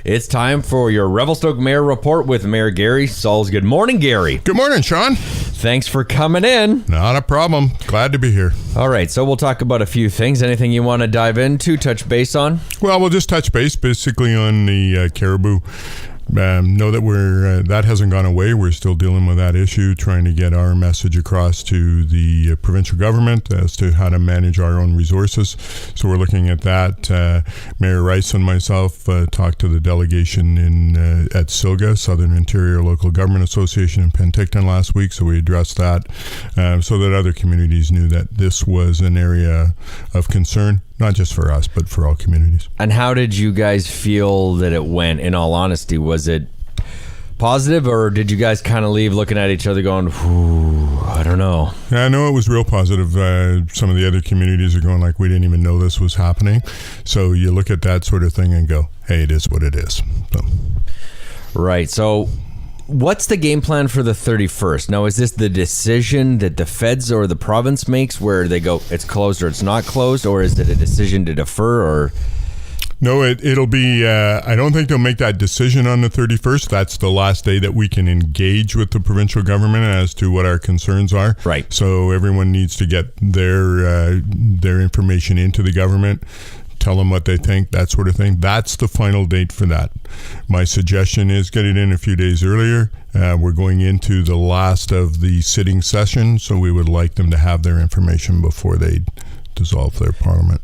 It's time for your Revelstoke Mayor Report with Mayor Gary Sauls. Good morning, Gary. Good morning, Sean. Thanks for coming in. Not a problem. Glad to be here. All right, so we'll talk about a few things. Anything you want to dive into, touch base on? Well, we'll just touch base basically on the caribou. Know that that hasn't gone away. We're still dealing with that issue, trying to get our message across to the provincial government as to how to manage our own resources. So we're looking at that. Mayor Rice and myself talked to the delegation at SILGA, Southern Ontario Local Government Association in Penticton last week. So we addressed that so that other communities knew that this was an area of concern. Not just for us, but for all communities. And how did you guys feel that it went, in all honesty? Was it positive, or did you guys kind of leave looking at each other going, I don't know? Yeah, I know it was real positive. Some of the other communities are going like, we didn't even know this was happening. So you look at that sort of thing and go, hey, it is what it is. So. Right. So what's the game plan for the 31st? Now, is this the decision that the feds or the province makes where they go, it's closed or it's not closed, or is it a decision to defer? Or no, it'll be, I don't think they'll make that decision on the 31st. That's the last day that we can engage with the provincial government as to what our concerns are. Right. So everyone needs to get their information into the government, tell them what they think, that sort of thing. That's the final date for that. My suggestion is get it in a few days earlier. We're going into the last of the sitting session, so we would like them to have their information before they dissolve their parliament.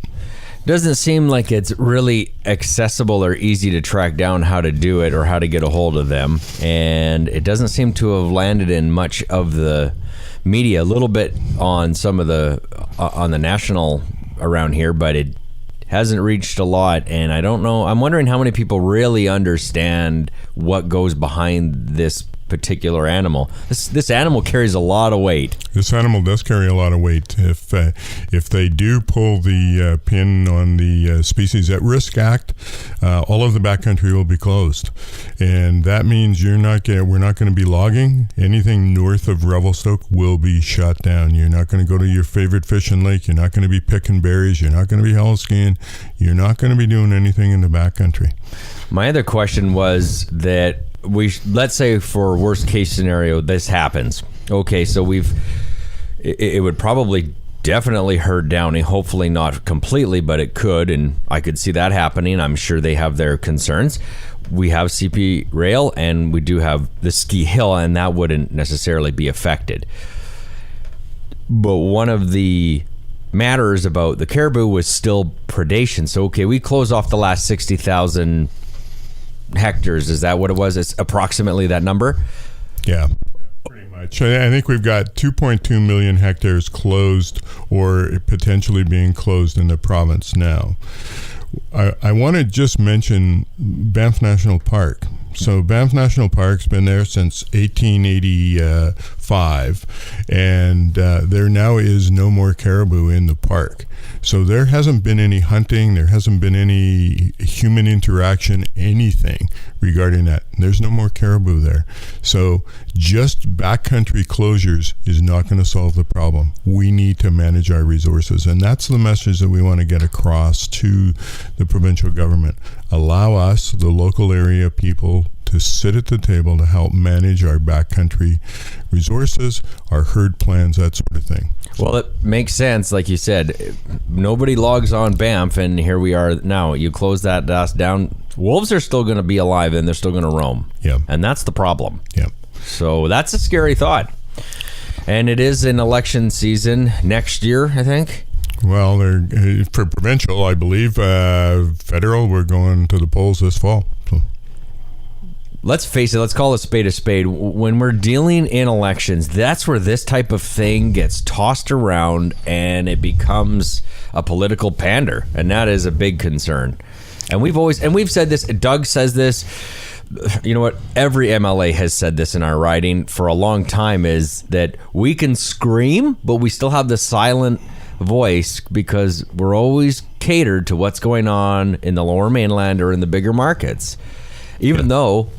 Doesn't seem like it's really accessible or easy to track down how to do it or how to get a hold of them. And it doesn't seem to have landed in much of the media, a little bit on some of the, on the national around here, but it hasn't reached a lot. And I don't know, I'm wondering how many people really understand what goes behind this particular animal. This animal carries a lot of weight. This animal does carry a lot of weight. If they do pull the pin on the Species at Risk Act, all of the backcountry will be closed, and that means we're not going to be logging. Anything north of Revelstoke will be shut down. You're not going to go to your favorite fishing lake. You're not going to be picking berries. You're not going to be hell skiing. You're not going to be doing anything in the backcountry. My other question was that let's say for worst case scenario, this happens. Okay, so it would probably definitely hurt Downey, hopefully not completely, but it could, and I could see that happening. I'm sure they have their concerns. We have CP Rail, and we do have the ski hill, and that wouldn't necessarily be affected. But one of the matters about the caribou was still predation. So, okay, we close off the last 60,000 hectares. Is that what it was? It's approximately that number? Yeah, pretty much. I think we've got 2.2 million hectares closed or potentially being closed in the province now. I want to just mention Banff National Park. So Banff National Park's been there since 1885, and there now is no more caribou in the park. So there hasn't been any hunting, there hasn't been any human interaction, anything regarding that. There's no more caribou there. So just backcountry closures is not going to solve the problem. We need to manage our resources, and that's the message that we want to get across to the provincial government. Allow us, the local area people, to sit at the table to help manage our backcountry resources, our herd plans, that sort of thing. Well, it makes sense. Like you said, nobody logs on Banff, and here we are now. You close that down. Wolves are still going to be alive, and they're still going to roam. Yeah. And that's the problem. Yeah. So that's a scary thought. And it is an election season next year, I think. Well, for provincial, I believe. Federal, we're going to the polls this fall. So. Let's face it, let's call a spade a spade. When we're dealing in elections, that's where this type of thing gets tossed around and it becomes a political pander. And that is a big concern. And we've said this, Doug says this, you know what, every MLA has said this in our riding for a long time, is that we can scream, but we still have the silent voice because we're always catered to what's going on in the Lower Mainland or in the bigger markets. Even though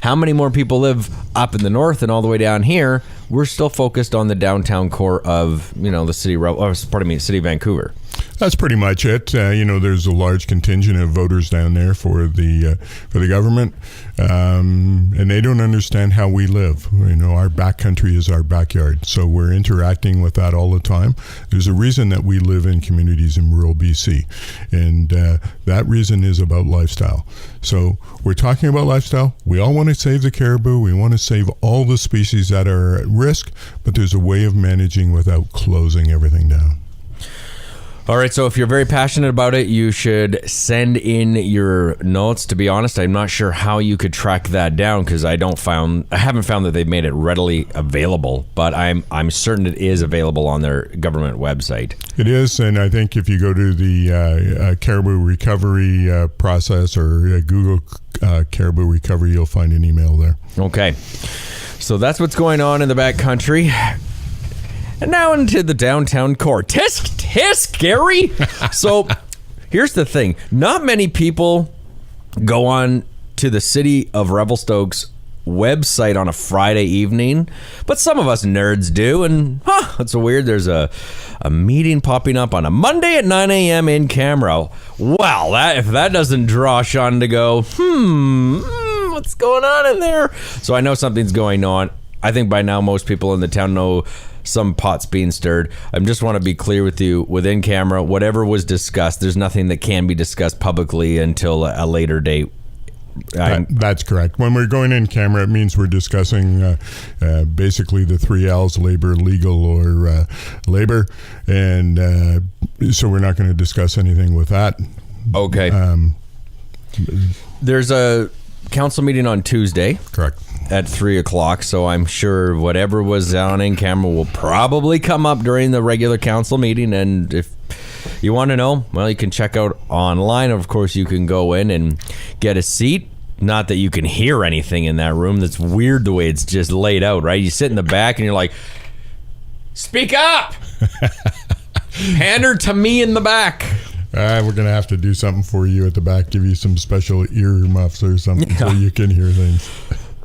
how many more people live up in the north and all the way down here, we're still focused on the downtown core of, the city of Vancouver. That's pretty much it. There's a large contingent of voters down there for the government, and they don't understand how we live. Our backcountry is our backyard, so we're interacting with that all the time. There's a reason that we live in communities in rural BC, and that reason is about lifestyle. So we're talking about lifestyle. We all want to save the caribou. We want to save all the species that are at risk, but there's a way of managing without closing everything down. All right, so if you're very passionate about it, you should send in your notes. To be honest, I'm not sure how you could track that down because I haven't found that they've made it readily available, but I'm certain it is available on their government website. It is, and I think if you go to the caribou recovery process or Google caribou recovery, you'll find an email there. Okay, so that's what's going on in the backcountry. And now into the downtown core. Tisk, Gary. So here's the thing. Not many people go on to the City of Revelstoke's website on a Friday evening, but some of us nerds do. And that's so weird. There's a meeting popping up on a Monday at 9 a.m. in camera. Well, if that doesn't draw Sean to go, what's going on in there? So I know something's going on. I think by now most people in the town know some pot's being stirred. I just want to be clear with you, within camera, whatever was discussed, there's nothing that can be discussed publicly until a later date. That's correct. When we're going in camera, it means we're discussing basically the 3 L's, labor, legal, or labor. And so we're not going to discuss anything with that. Okay. There's a council meeting on Tuesday. Correct. At 3 o'clock, so I'm sure whatever was on in camera will probably come up during the regular council meeting. And if you want to know, well, you can check out online. Of course, you can go in and get a seat. Not that you can hear anything in that room. That's weird the way it's just laid out, right? You sit in the back and you're like, speak up! Pander to me in the back. We're going to have to do something for you at the back, give you some special ear muffs or something so you can hear things.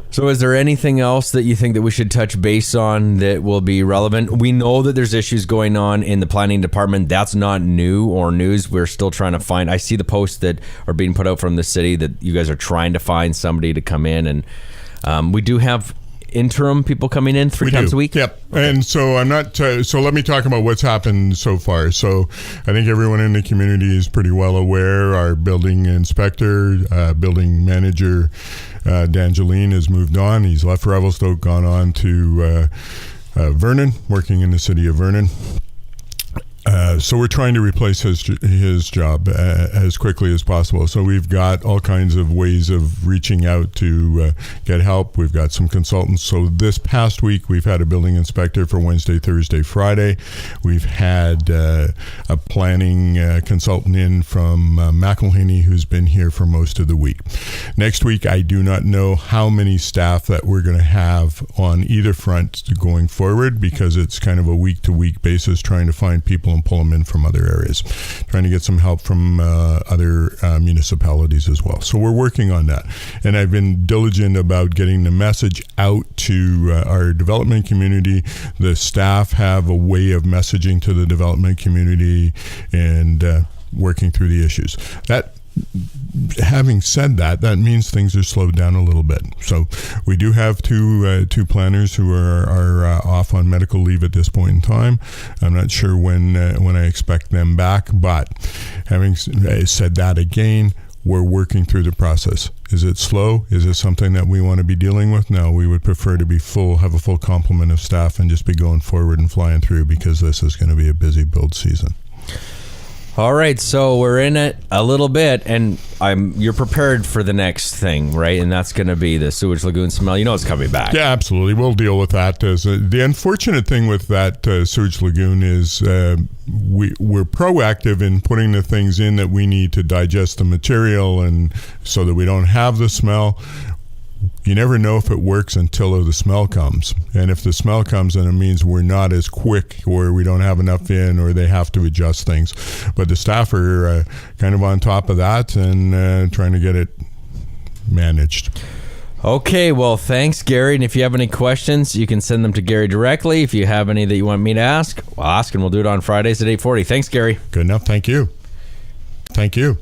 So is there anything else that you think that we should touch base on that will be relevant? We know that there's issues going on in the planning department. That's not new or news. We're still trying to find. I see the posts that are being put out from the city that you guys are trying to find somebody to come in. And we do have interim people coming in three times a week. Yep. Okay. And so I'm not, so let me talk about what's happened so far. So I think everyone in the community is pretty well aware. Our building inspector, building manager, D'Angeline, has moved on. He's left Revelstoke, gone on to Vernon, working in the city of Vernon. So we're trying to replace his job as quickly as possible. So we've got all kinds of ways of reaching out to get help. We've got some consultants. So this past week, we've had a building inspector for Wednesday, Thursday, Friday. We've had a planning consultant in from McElhaney, who's been here for most of the week. Next week, I do not know how many staff that we're going to have on either front going forward, because it's kind of a week-to-week basis trying to find people and pull them in from other areas, trying to get some help from other municipalities as well. So we're working on that. And I've been diligent about getting the message out to our development community. The staff have a way of messaging to the development community and working through the issues. Having said that, that means things are slowed down a little bit. So we do have two planners who are off on medical leave at this point in time. I'm not sure when I expect them back, but having said that again, we're working through the process. Is it slow? Is it something that we want to be dealing with? No, we would prefer to be have a full complement of staff and just be going forward and flying through, because this is going to be a busy build season. All right, so we're in it a little bit, and you're prepared for the next thing, right? And that's going to be the sewage lagoon smell. You know it's coming back. Yeah, absolutely. We'll deal with that. The unfortunate thing with that sewage lagoon is we're proactive in putting the things in that we need to digest the material, and so that we don't have the smell. You never know if it works until the smell comes. And if the smell comes, then it means we're not as quick, or we don't have enough in, or they have to adjust things. But the staff are kind of on top of that and trying to get it managed. Okay, well, thanks, Gary. And if you have any questions, you can send them to Gary directly. If you have any that you want me to ask, well, ask, and we'll do it on Fridays at 8:40. Thanks, Gary. Good enough. Thank you. Thank you.